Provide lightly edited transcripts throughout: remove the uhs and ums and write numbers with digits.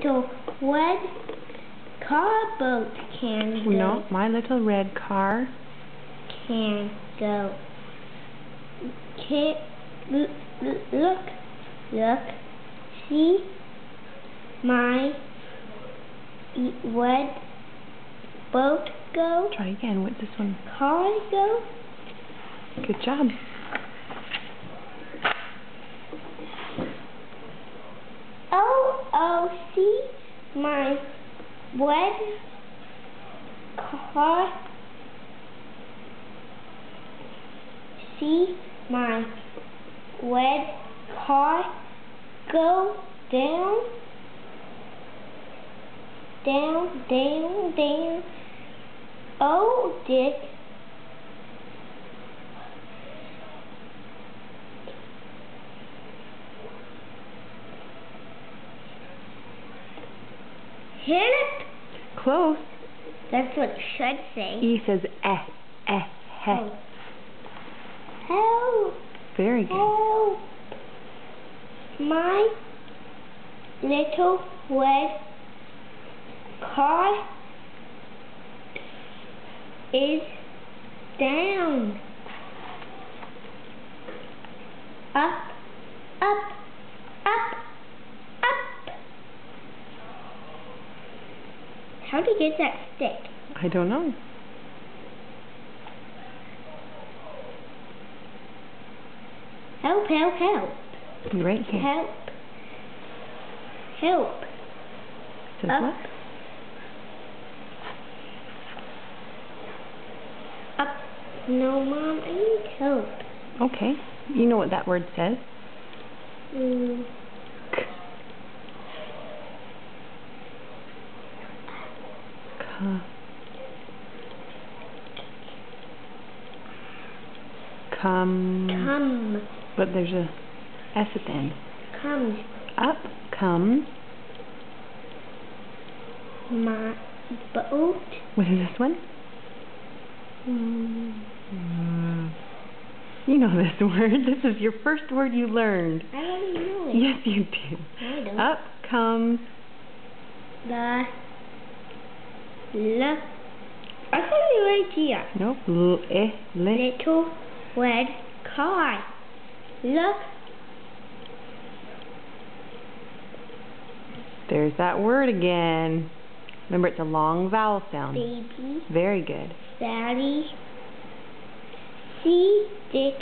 little red car boat can go. No, my little red car Can go. Look, see my red boat go. Try again with this one. Car go. Good job. Oh, see my red car. See my red car go down, down, down, down. Oh, Dick. Help! Close. That's what it should say. E says he. Oh. Help! Very good. Help! My little red car is down. Up, up, up, up. How do you get that stick? I don't know. Help, help, help. Right here. Help. Help. Says Up. what? Up. No, Mom, I need help. Okay. You know what that word says. Come. But there's a S at the end. Come. Up comes. My boat. What is this one? You know this word. This is your first word you learned. I don't know it. Yes, you do. I don't. Up comes. The. L. I thought it was right here. Nope. Little red car. Look. There's that word again. Remember, it's a long vowel sound. Baby. Very good. Daddy. See, Dick.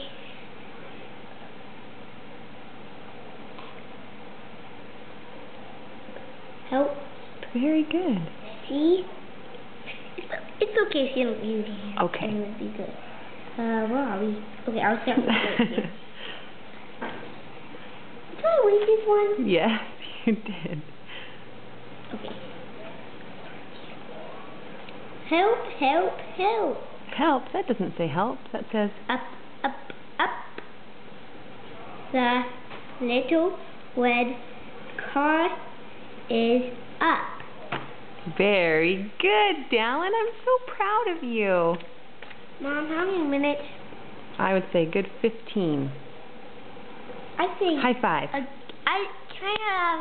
Help. Very good. See? It's okay if you don't use it. Okay. It would be good. Where are we? Okay, I'll start with this. Did I win this one? Yes, you did. Okay. Help, help, help. Help? That doesn't say help. That says Up, up, up. The little red car is up. very good, Dallin. I'm so proud of you. Mom, how many minutes? I would say good 15. I think. High five. Can I have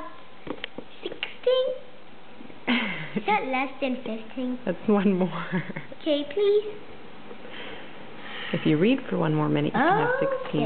16? Is that less than 15? That's one more. Okay, please. If you read for one more minute, you can have 16. Okay.